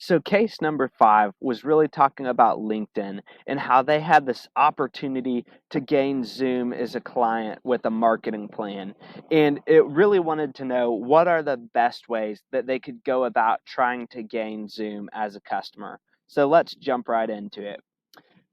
So, case number five was really talking about LinkedIn and how they had this opportunity to gain Zoom as a client with a marketing plan. And it really wanted to know what are the best ways that they could go about trying to gain Zoom as a customer. So, let's jump right into it.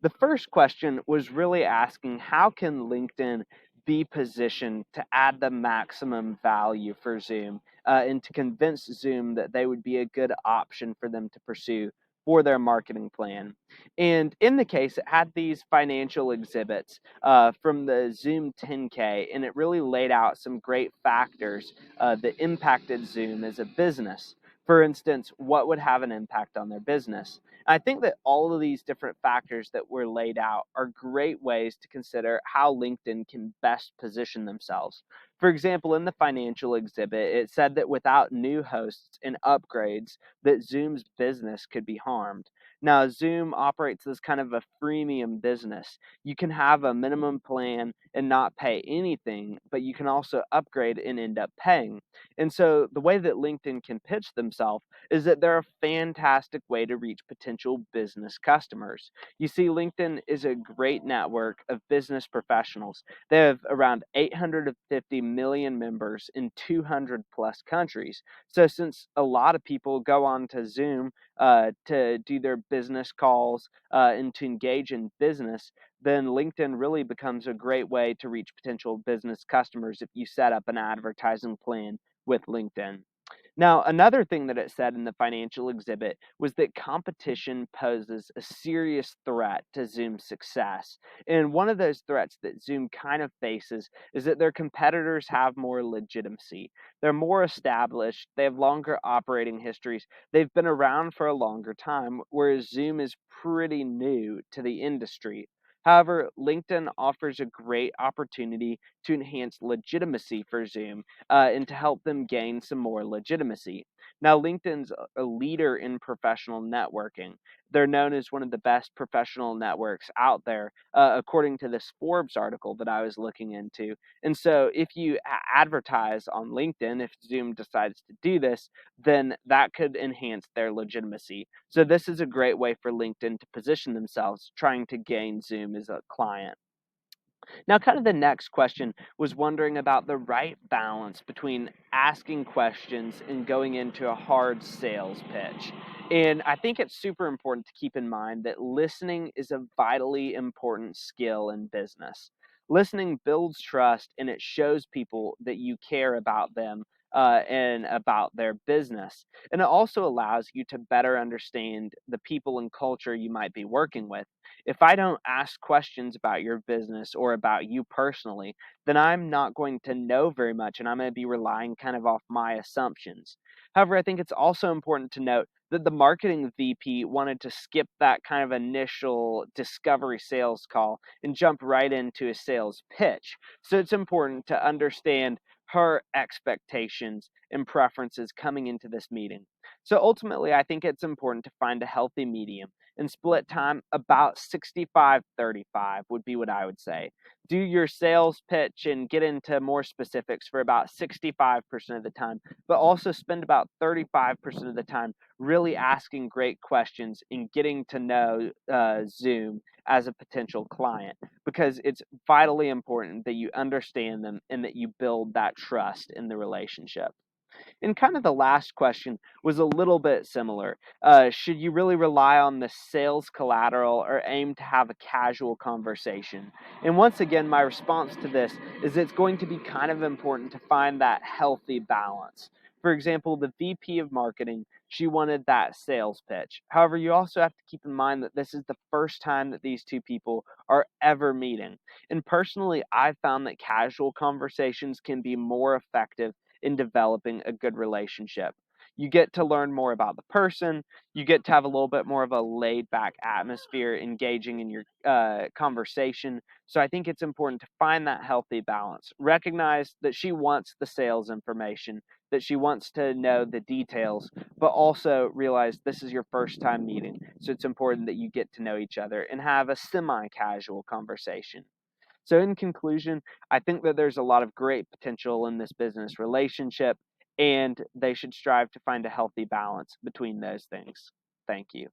The first question was really asking how can LinkedIn be positioned to add the maximum value for Zoom and to convince Zoom that they would be a good option for them to pursue for their marketing plan. And in the case, it had these financial exhibits from the Zoom 10K, and it really laid out some great factors that impacted Zoom as a business. For instance, what would have an impact on their business? I think that all of these different factors that were laid out are great ways to consider how LinkedIn can best position themselves. For example, in the financial exhibit, it said that without new hosts and upgrades, that Zoom's business could be harmed. Now, Zoom operates as kind of a freemium business. You can have a minimum plan and not pay anything, but you can also upgrade and end up paying. And so the way that LinkedIn can pitch themselves is that they're a fantastic way to reach potential business customers. You see, LinkedIn is a great network of business professionals. They have around 850 million members in 200 plus countries. So, since a lot of people go on to Zoom to do their business calls and to engage in business, then LinkedIn really becomes a great way to reach potential business customers if you set up an advertising plan with LinkedIn. Now, another thing that it said in the financial exhibit was that competition poses a serious threat to Zoom's success. And one of those threats that Zoom kind of faces is that their competitors have more legitimacy. They're more established, they have longer operating histories, they've been around for a longer time, whereas Zoom is pretty new to the industry. However, LinkedIn offers a great opportunity to enhance legitimacy for Zoom and to help them gain some more legitimacy. Now, LinkedIn's a leader in professional networking. They're known as one of the best professional networks out there, according to this Forbes article that I was looking into. And so, if you advertise on LinkedIn, if Zoom decides to do this, then that could enhance their legitimacy. So, this is a great way for LinkedIn to position themselves, trying to gain Zoom as a client. Now, kind of the next question was wondering about the right balance between asking questions and going into a hard sales pitch. And I think it's super important to keep in mind that listening is a vitally important skill in business. Listening builds trust and it shows people that you care about them and about their business. And it also allows you to better understand the people and culture you might be working with. If I don't ask questions about your business or about you personally, then I'm not going to know very much and I'm going to be relying kind of off my assumptions. However, I think it's also important to note that the marketing VP wanted to skip that kind of initial discovery sales call and jump right into a sales pitch. So it's important to understand her expectations and preferences coming into this meeting. So ultimately, I think it's important to find a healthy medium and split time about 65-35 would be what I would say. Do your sales pitch and get into more specifics for about 65% of the time, but also spend about 35% of the time really asking great questions and getting to know Zoom as a potential client because it's vitally important that you understand them and that you build that trust in the relationship. And kind of the last question was a little bit similar. Should you really rely on the sales collateral or aim to have a casual conversation? And once again, my response to this is it's going to be kind of important to find that healthy balance. For example, the VP of marketing, she wanted that sales pitch. However, you also have to keep in mind that this is the first time that these two people are ever meeting. And personally, I've found that casual conversations can be more effective in developing a good relationship. You get to learn more about the person. You get to have a little bit more of a laid back atmosphere engaging in your conversation. So I think it's important to find that healthy balance. Recognize that she wants the sales information, that she wants to know the details, but also realize this is your first time meeting. So it's important that you get to know each other and have a semi casual conversation. So, in conclusion, I think that there's a lot of great potential in this business relationship, and they should strive to find a healthy balance between those things. Thank you.